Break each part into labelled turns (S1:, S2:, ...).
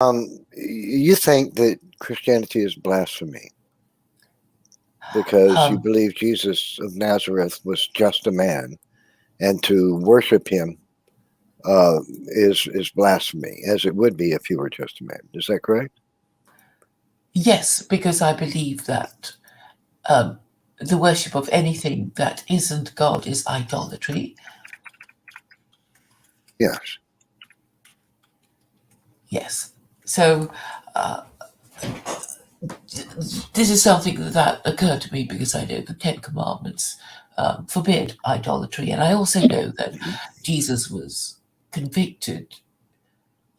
S1: You think that Christianity is blasphemy because you
S2: Um,
S1: believe Jesus of Nazareth was just a man, and to worship him is blasphemy, as it would be if he were just a man. Is that correct?
S2: yes, because I believe that the worship of anything that isn't God is idolatry.
S1: Yes.
S2: Yes. So this is something that occurred to me because I know the Ten Commandments forbid idolatry, and I also know that Jesus was convicted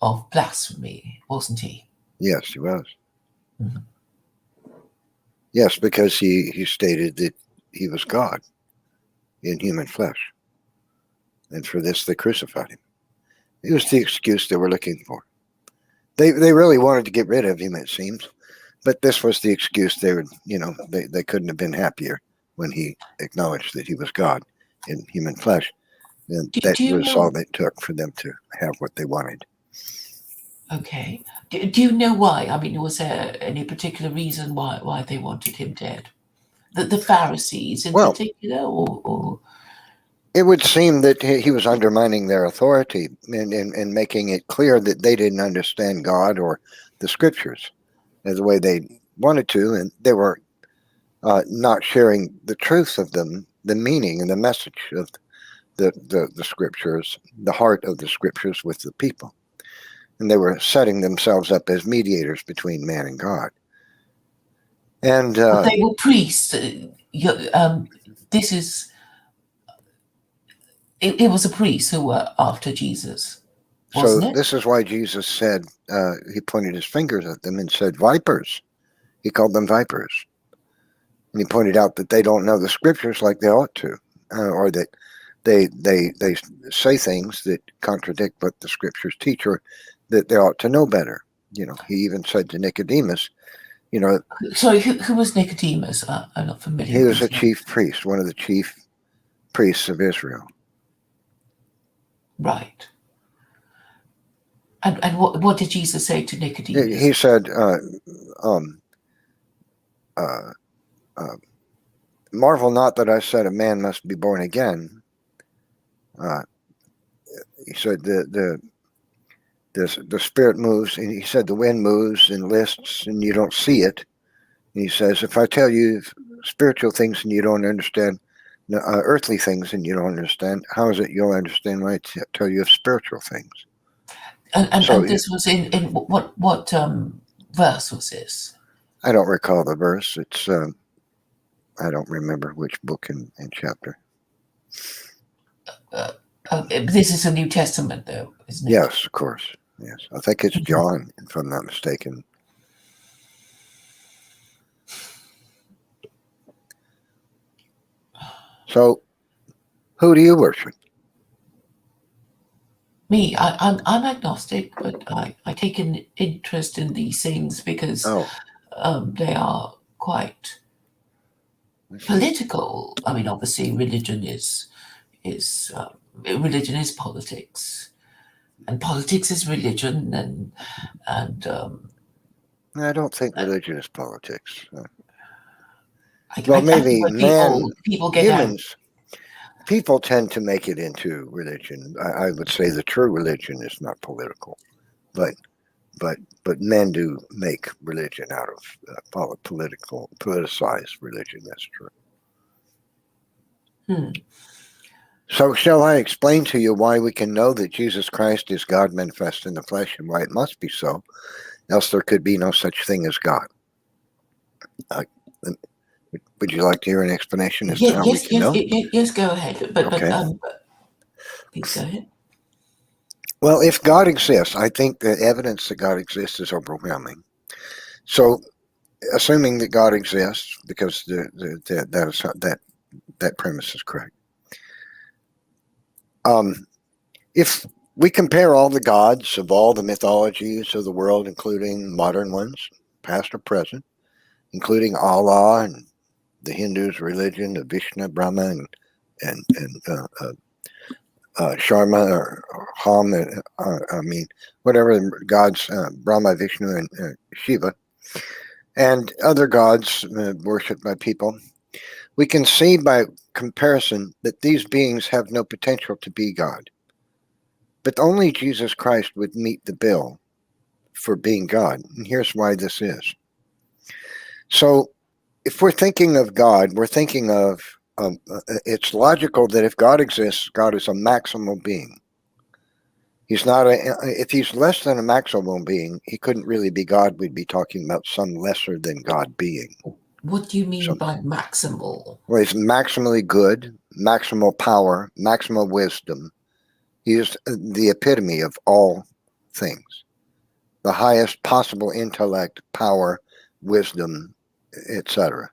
S2: of blasphemy, wasn't he?
S1: Yes, he was.
S2: Mhm.
S1: Yes, because he stated that he was God in human flesh, and for this they crucified him. It was the excuse they were looking for. They really wanted to get rid of him, it seems, but this was the excuse they would, they couldn't have been happier when he acknowledged that he was God in human flesh. And that
S2: Do you
S1: was all
S2: know?
S1: it took for them to have what they wanted.
S2: Okay. Do you know why? I mean, was there any particular reason why they wanted him dead? The Pharisees in
S1: Well,
S2: particular, or
S1: it would seem that he was undermining their authority and making it clear that they didn't understand God or the scriptures as the way they wanted to, and they were not sharing the truth of them, the meaning and the message of the scriptures, the heart of the scriptures with the people. And they were setting themselves up as mediators between man and God. And
S2: but they were priests. This is it was a priest who were after Jesus,
S1: so
S2: wasn't it?
S1: this is why Jesus said, he pointed his fingers at them and said, vipers. He called them vipers. And he pointed out that they don't know the scriptures like they ought to, or that they say things that contradict what the scriptures teach, or that they ought to know better. He even said to Nicodemus, you know,
S2: Sorry, who was Nicodemus? I'm not familiar
S1: he
S2: with
S1: was a
S2: his name.
S1: chief priest, one of the chief priests of Israel.
S2: Right. And what did Jesus say to
S1: He
S2: Nicodemus?
S1: said, um, uh, uh, "Marvel not that I said a man must be born again." Uh, he said the spirit moves, and he said the wind moves and lists, and you don't see it. And he says, if I tell you spiritual things and you don't understand, earthly things and you don't understand, how is it you'll understand when I tell you of spiritual things? So
S2: And this was in what verse was this?
S1: I don't recall the verse. It's I don't remember which book and chapter.
S2: Uh, this is a New Testament, though, isn't it?
S1: Yes, of course. Yes, I think it's John, if I'm not mistaken. So, who do you worship?
S2: Me, I'm agnostic, but I take an interest in these things because
S1: Oh,
S2: they are quite
S1: I see.
S2: political. I mean, obviously, is religion is politics, and politics is religion, and
S1: I don't think religion is politics. Well,
S2: I think
S1: maybe
S2: when
S1: man,
S2: people get angry.
S1: humans, people tend to make it into religion. I would say the true religion is not political, but but but men do make religion out of politicized religion. That's true.
S2: Hmm.
S1: So, shall I explain to you why we can know that Jesus Christ is God manifest in the flesh and why it must be so, else there could be no such thing as God? Uh, would you like to hear an explanation as to how we
S2: Yes,
S1: can know?
S2: yes. Go ahead, but
S1: Okay.
S2: please go ahead.
S1: Well, if God exists, I think the evidence that God exists is overwhelming. So, assuming that God exists, because that premise is correct. If we compare all the gods of all the mythologies of the world, including modern ones, past or present, including Allah and the Hindus' religion of Vishnu, Brahma, and Sharma or Ham, I mean, whatever gods, Brahma, Vishnu, and Shiva, and other gods worshipped by people, we can see by comparison that these beings have no potential to be God. But only Jesus Christ would meet the bill for being God. And here's why this is. So if we're thinking of God, we're thinking of, it's logical that if God exists, God is a maximal being. He's not if he's less than a maximal being, he couldn't really be God. We'd be talking about some lesser than God being.
S2: What do you mean by maximal?
S1: Well, he's maximally good, maximal power, maximal wisdom. He is the epitome of all things. The highest possible intellect, power, wisdom, etc.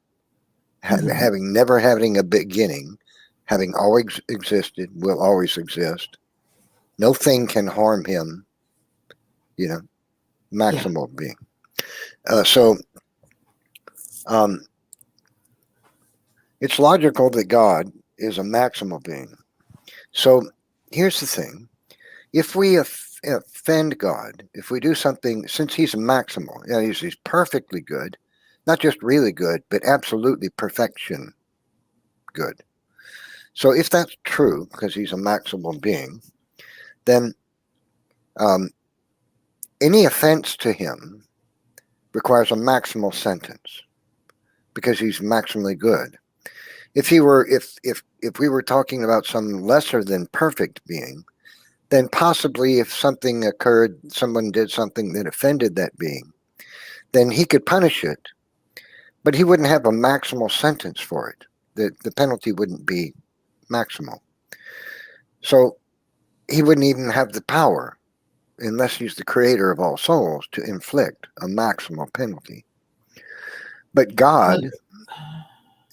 S1: Having never having a beginning, having always existed, will always exist. No thing can harm him, maximal being. It's logical that God is a maximal being. So here's the thing. If we offend God, if we do something, since he's a maximal, he's perfectly good, not just really good, but absolutely perfection good. So if that's true, because he's a maximal being, then any offense to him requires a maximal sentence, because he's maximally good. If we were talking about some lesser than perfect being, then possibly if something occurred, someone did something that offended that being, then he could punish it, but he wouldn't have a maximal sentence for it. The penalty wouldn't be maximal. So he wouldn't even have the power, unless he's the creator of all souls, to inflict a maximal penalty. But God,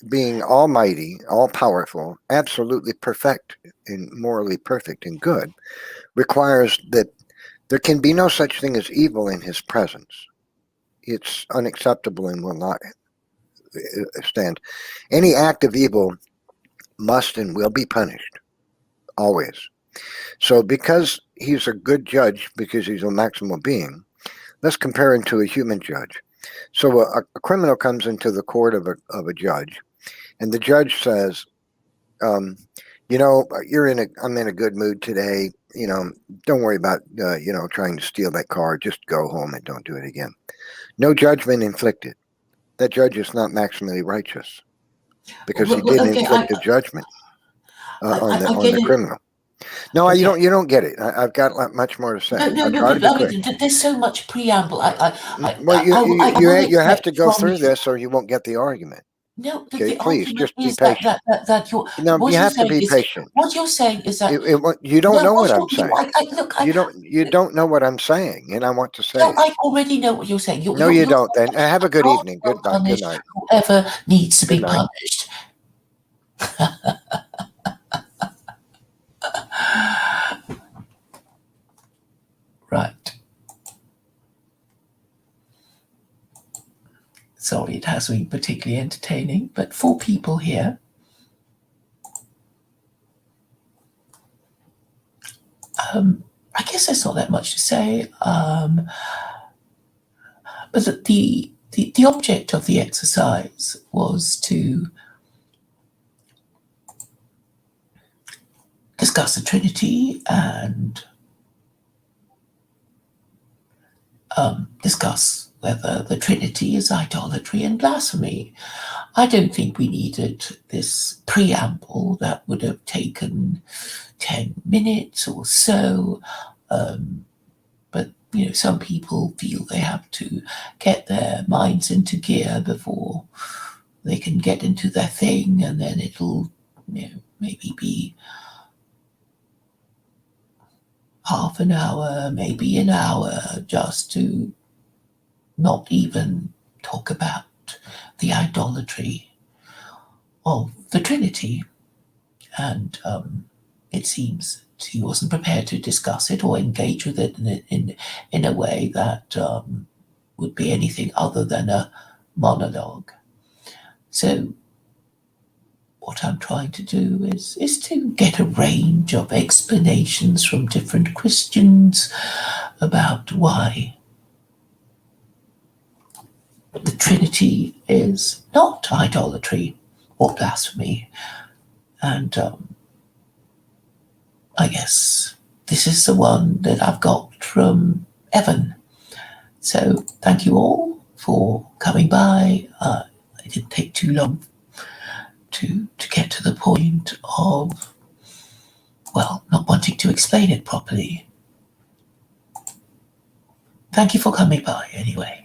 S1: being almighty, all-powerful, absolutely perfect and morally perfect and good, requires that there can be no such thing as evil in his presence. It's unacceptable and will not stand. Any act of evil must and will be punished, always. So because he's a good judge, because he's a maximal being, let's compare him to a human judge. So a criminal comes into the court of a judge, and the judge says, I'm in a good mood today. Don't worry about, trying to steal that car. Just go home and don't do it again. No judgment inflicted. That judge is not maximally righteous, because he didn't inflict a judgment on the criminal. No, you don't get it. I've got much more to say.
S2: No. There's so much preamble.
S1: You have to go through this, or you won't get the argument.
S2: No,
S1: okay,
S2: the
S1: please
S2: argument
S1: just be
S2: is
S1: patient.
S2: that you're.
S1: You have to be patient.
S2: What you're saying is that
S1: you don't know what I'm saying.
S2: Look,
S1: you don't know what I'm saying, and I want to say.
S2: No, I already know what you're saying.
S1: You don't. Then have a good evening. Goodbye. Good night.
S2: Whoever needs to be punished. Right. Sorry, it has been particularly entertaining, but 4 people here. I guess there's not that much to say. But the object of the exercise was to discuss the Trinity and discuss whether the Trinity is idolatry and blasphemy. I don't think we needed this preamble that would have taken 10 minutes or so. But, some people feel they have to get their minds into gear before they can get into their thing, and then it'll, maybe be half an hour, maybe an hour, just to not even talk about the idolatry of the Trinity. And it seems he wasn't prepared to discuss it or engage with it in a way that would be anything other than a monologue. So what I'm trying to do is to get a range of explanations from different Christians about why the Trinity is not idolatry or blasphemy. And I guess this is the one that I've got from Evan. So thank you all for coming by. It didn't take too long to get to the point of, well, not wanting to explain it properly. Thank you for coming by anyway.